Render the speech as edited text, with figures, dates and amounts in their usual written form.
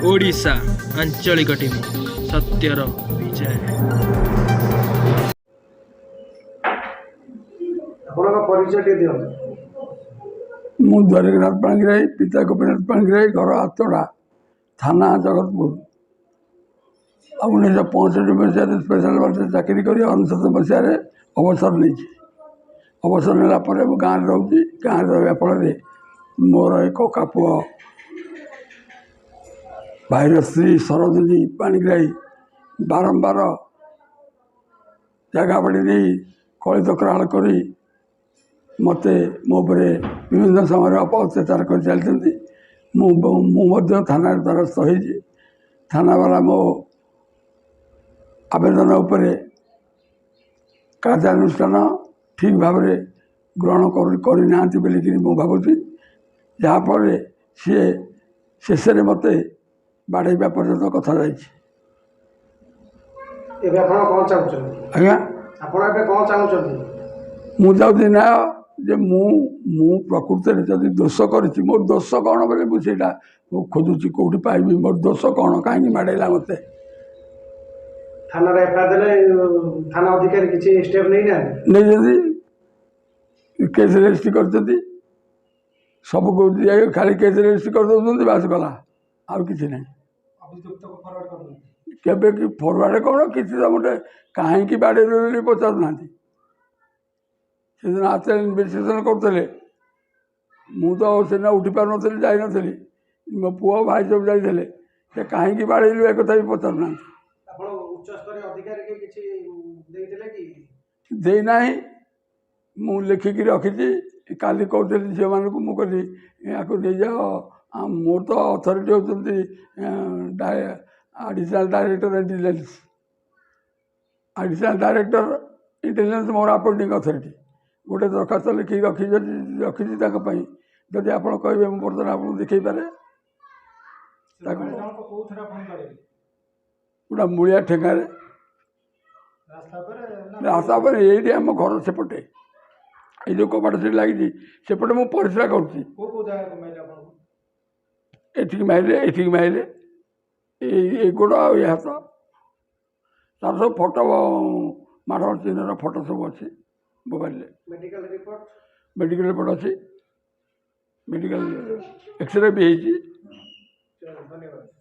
ओडिशा आंचलिक टीम सत्यर विजय। मु द्वारिकनाथ पाणिग्राही, पिता गोपीनाथ पाणिग्राही, घर आतड़ा, थाना जगतपुर। 1965 मसीह स्पेशल बस चाकरी कर 19 मसीह अवसर नहीं। अवसर नेला गाँव रोचे। गाँव रहा फल मोर एक कापु भाईर स्त्री सरोजिनी पाणिग्राही बारंबार जगह बाड़ी नहीं कलित कराल कर मत मोपे विभिन्न समय अत्याचार कर चलती। मुझे थाना द्वारस्थ हो थाना वाला मो आवेदन उपर कार्यानुष्ठान ठीक भाव ग्रहण करना भावुँ जहाँफल सी शेष मत बाड़ेबा पर्यटन कथा जाइए। आज्ञा मुझे न्याय जे मु प्रकृति में जब दोष कर मोर दोष कौन बोले मुझे खोजुची कौटी पाइबी मोर दोष कौन कहीं माड़ेला मत थाना थाना अधिकारी किसी स्टेप नहीं केस रेजिस्ट्री कर सब खाली केस रेजिस्ट्री कर दौरान बास गला आउ कि ना केवे कि फरवर्ड कौन कि गोटे कहीं बाड़े पचार ना से दिन आचार इन्वेस्टिगेशन करते मुझे उठी पार नी जा मो पुओ भाई सब जाते कहीं बाड़ेलु एक कथा भी पचार ना देना मु लिखिक रखी काली कहते झील मानक मुझे या नहीं जाओ मोर तो अथॉरिटी होती एडिशनल डायरेक्टर इंटेलिजेंस मोर अपॉइंटिंग अथॉरिटी गोटे दरखास्त लिखिक रखी रखी जदि आप कहे बर्तमान आपको देखी पारे गोटा मूलिया ठेगार रास्ता पर ये आम घर सेपटे ये जो कबाट से लगी सेपटे मुझे परिश्रा करुँच माइले ये गोड़ ये हाथ तार सब फटो माड़ चिन्हर फटो सब अच्छी मोबाइल मेडिकल रिपोर्ट अच्छी मेडिकल एक्सरे भी। धन्यवाद।